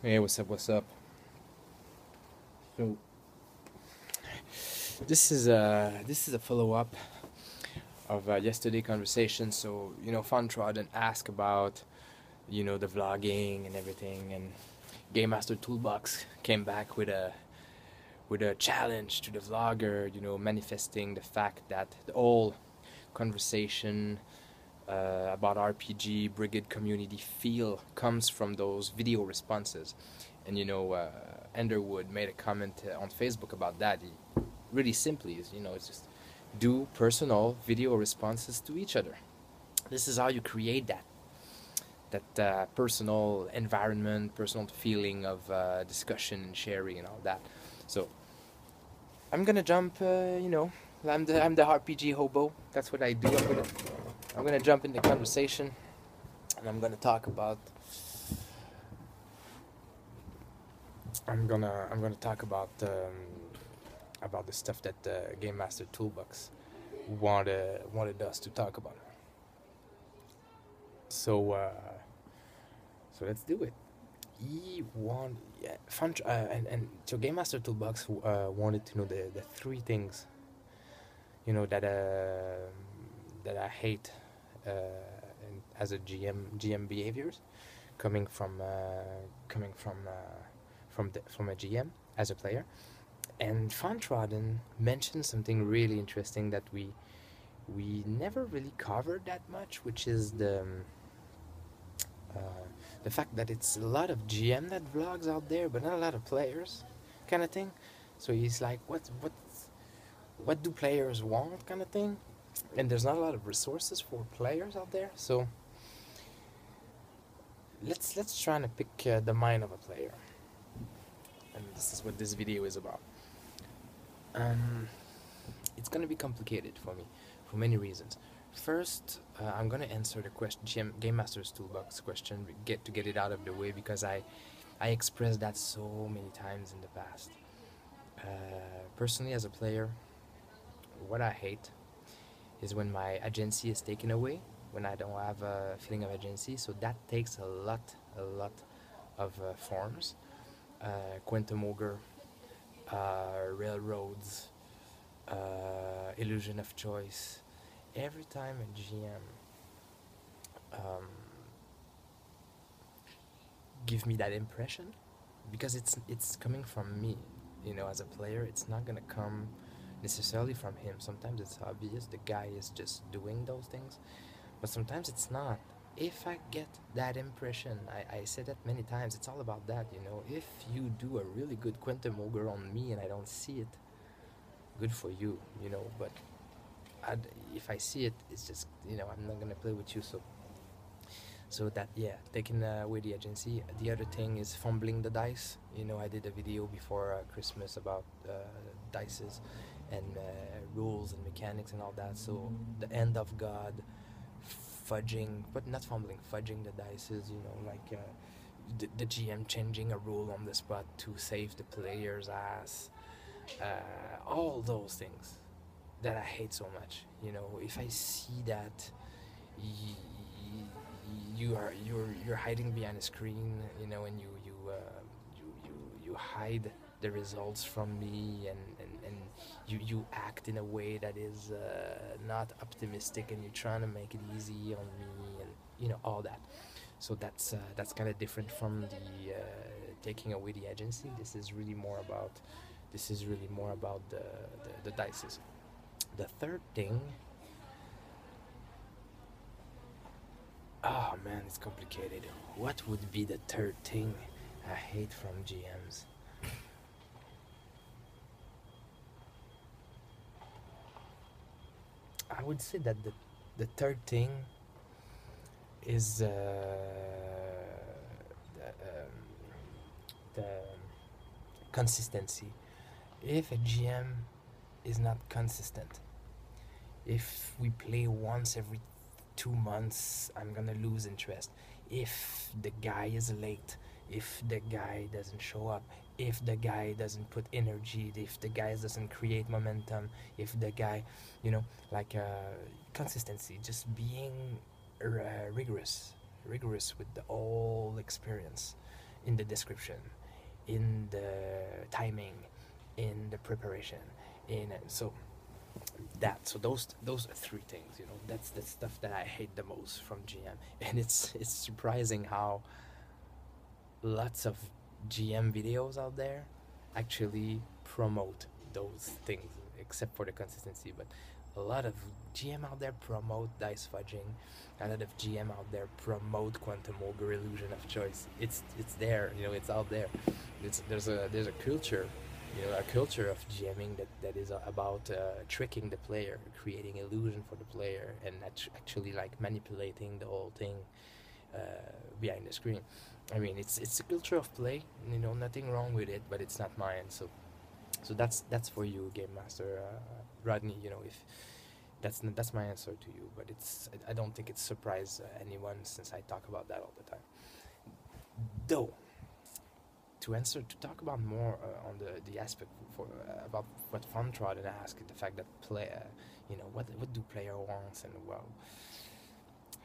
Hey, what's up? What's up? So this is a follow up of yesterday conversation. So Fontrod and ask about the vlogging and everything, and Game Master Toolbox came back with a challenge to the vlogger. Manifesting the fact that the whole conversation about RPG Brigade community feel comes from those video responses. And Enderwood made a comment on Facebook about that. He really simply is, it's just do personal video responses to each other. This is how you create that personal environment, personal feeling of discussion and sharing and all that. So I'm gonna jump. I'm the RPG hobo. That's what I do. I'm gonna jump in the conversation, and I'm gonna talk about. I'm gonna talk about the stuff that Game Master Toolbox wanted us to talk about. So let's do it. He want yeah, fun and so Game Master Toolbox wanted to know the three things that I hate as a GM behaviors coming from a GM as a player. And Fontraden mentioned something really interesting that we never really covered that much, which is the fact that it's a lot of GM that vlogs out there, but not a lot of players, kind of thing. So he's like, what do players want, kind of thing, and there's not a lot of resources for players out there. So let's try to pick the mind of a player, and this is what this video is about. It's gonna be complicated for me for many reasons. First, I'm gonna answer the question, Game Master's Toolbox question, get it out of the way, because I expressed that so many times in the past. Personally, as a player, what I hate is when my agency is taken away, when I don't have a feeling of agency. So that takes a lot of forms. Quantum Ogre, Railroads, Illusion of Choice. Every time a GM give me that impression, because it's coming from me, as a player. It's not gonna come necessarily from him. Sometimes it's obvious the guy is just doing those things, but sometimes it's not. If I get that impression, I said that many times, it's all about that. If you do a really good Quantum Ogre on me and I don't see it, good for you, but if I see it, it's just, I'm not gonna play with you. So that, yeah, taking away the agency. The other thing is fumbling the dice. I did a video before Christmas about dices and rules and mechanics and all that. So the end of God, fudging, but not fumbling, fudging the dices. Like the GM changing a rule on the spot to save the player's ass. All those things that I hate so much. If I see that you're hiding behind a screen, and you hide the results from me, and you act in a way that is not optimistic, and you're trying to make it easy on me, and all that. So that's kind of different from the taking away the agency. This is really more about the dices. The third thing, oh man, it's complicated. What would be the third thing I hate from GMs? I would say that the third thing is the consistency. If a GM is not consistent, if we play once every 2 months, I'm gonna lose interest. If the guy is late, if the guy doesn't show up, if the guy doesn't put energy, if the guy doesn't create momentum, if the guy, like consistency, just being rigorous with the whole experience. in the description, in the timing, in the preparation, in so that so those are three things, you know. That's the stuff that I hate the most from GM. And it's surprising how lots of GM videos out there actually promote those things, except for the consistency. But a lot of GM out there promote dice fudging. A lot of GM out there promote quantum ogre illusion of choice. It's there, you know. It's out there. There's a culture, you know, a culture of GMing that is about tricking the player, creating illusion for the player, and actually like manipulating the whole thing uh, behind the screen. I mean, it's a culture of play, you know, nothing wrong with it, but it's not mine. So that's for you, Game Master Rodney. You know, if that's my answer to you. But I don't think it surprised anyone since I talk about that all the time. Though to talk about more on the aspect for about what Fun Trot asked, the fact that play, you know, what do player wants, and well,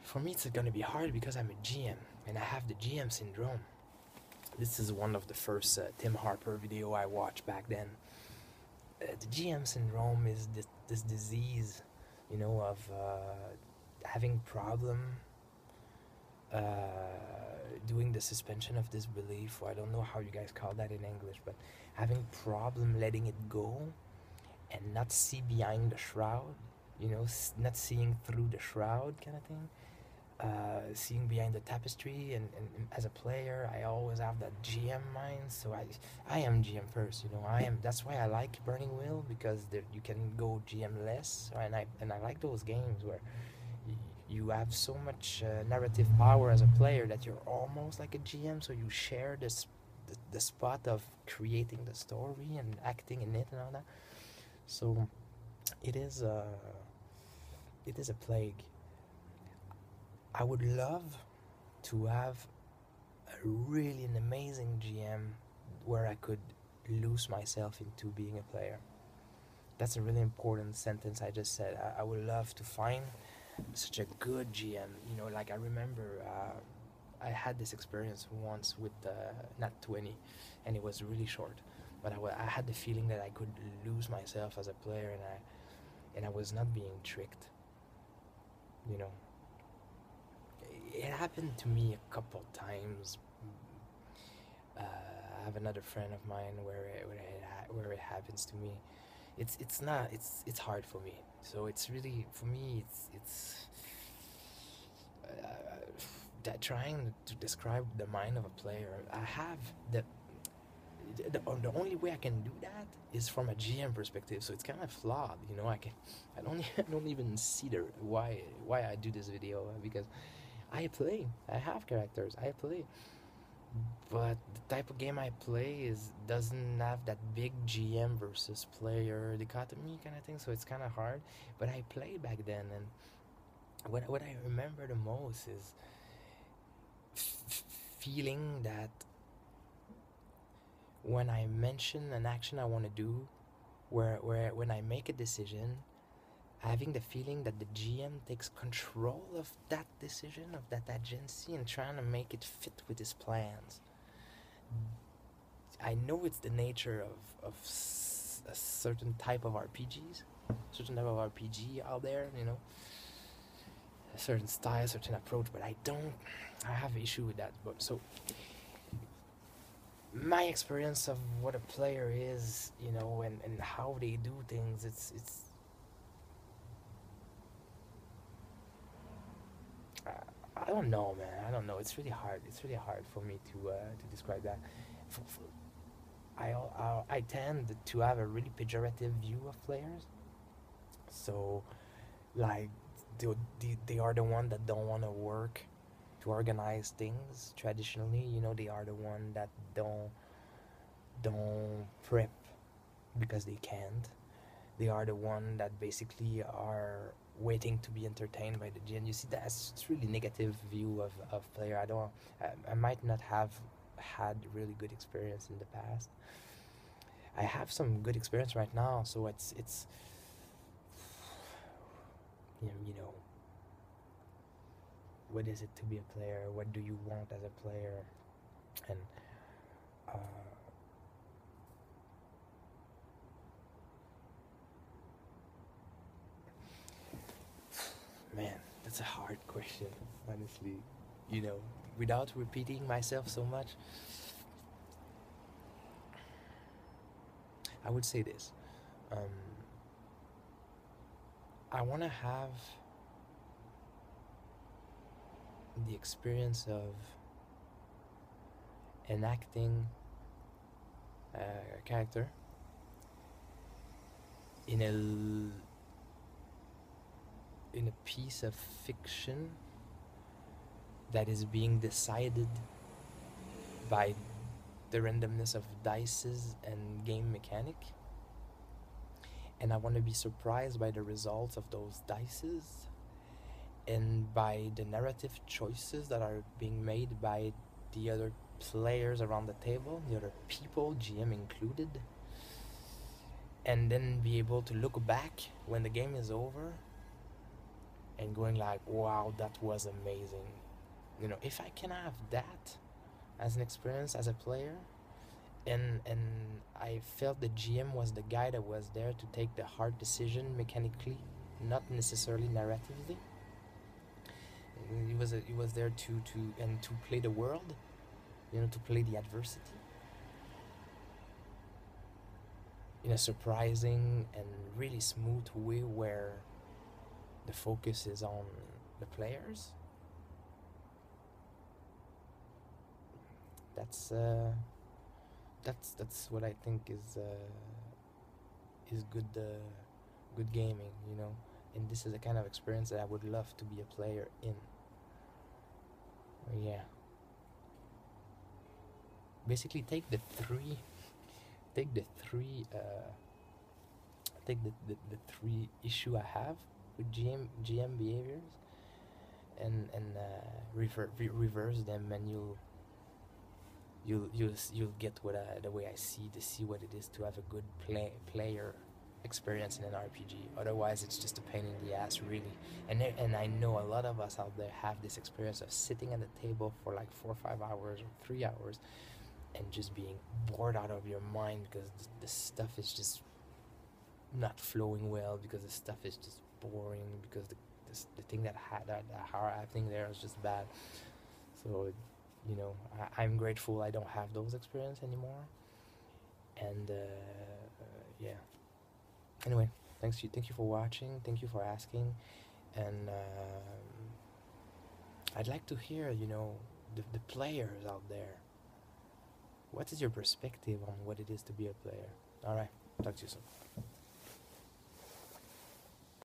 for me it's gonna be hard because I'm a GM and I have the GM syndrome. This is one of the first Tim Harper video I watched back then. The GM syndrome is this disease, you know, of having problem uh, doing the suspension of disbelief, or I don't know how you guys call that in English, but having problem letting it go and not see behind the shroud, you know, not seeing through the shroud kind of thing. Seeing behind the tapestry, and as a player I always have that GM mind, so I am GM first, you know. That's why I like Burning Wheel, because there you can go GM less, and I like those games where you have so much narrative power as a player that you're almost like a GM, so you share the spot of creating the story and acting in it and all that. So it is a plague. I would love to have a really an amazing GM where I could lose myself into being a player. That's a really important sentence I just said. I would love to find such a good GM. You know, like I remember I had this experience once with Nat 20, and it was really short. But I had the feeling that I could lose myself as a player, and I was not being tricked. You know, it happened to me a couple times. I have another friend of mine where it happens to me. It's not it's hard for me. So it's really for me it's that trying to describe the mind of a player. I have the only way I can do that is from a GM perspective. So it's kind of flawed, you know. I don't I don't even see the why I do this video, because I play. I have characters. I play. But the type of game I play doesn't have that big GM versus player dichotomy kind of thing, so it's kind of hard. But I played back then, and what I remember the most is feeling that when I mention an action I want to do, where when I make a decision, having the feeling that the GM takes control of that decision, of that agency, and trying to make it fit with his plans. I know it's the nature of a certain type of RPGs, certain type of RPG out there, you know, a certain style, a certain approach, but I have issue with that. But so my experience of what a player is, you know, and how they do things, it's I don't know, man. I don't know. It's really hard. It's really hard for me to describe that. I tend to have a really pejorative view of players. So, like, they are the one that don't want to work to organize things traditionally. You know, they are the one that don't prep because they can't. They are the one that basically are waiting to be entertained by the GM. You see, that's it's really negative view of player. I might not have had really good experience in the past. I have some good experience right now, so it's you know, what is it to be a player? What do you want as a player? And Uh, Man, that's a hard question, honestly. You know, without repeating myself so much, I would say this. Um, I want to have the experience of enacting a character in in a piece of fiction that is being decided by the randomness of dices and game mechanic, and I want to be surprised by the results of those dices and by the narrative choices that are being made by the other players around the table, the other people, GM included, and then be able to look back when the game is over and going like, wow, that was amazing. You know, if I can have that as an experience as a player, and I felt the GM was the guy that was there to take the hard decision mechanically, not necessarily narratively. He was there to play the world, you know, to play the adversity in a surprising and really smooth way where the focus is on the players. That's that's what I think is good gaming, you know. And this is the kind of experience that I would love to be a player in. Yeah. Basically, take the three, take the three issue I have with GM behaviors, and reverse them, and you'll get the way I see what it is to have a good player experience in an RPG. Otherwise, it's just a pain in the ass, really. And I know a lot of us out there have this experience of sitting at the table for like 4 or 5 hours or 3 hours and just being bored out of your mind because the stuff is just not flowing well, because the stuff is just boring, because the thing that are happening there is just bad. So, you know, I'm grateful I don't have those experience anymore. And yeah. Anyway, thank you for watching. Thank you for asking. And I'd like to hear, you know, the players out there. What is your perspective on what it is to be a player? All right, talk to you soon.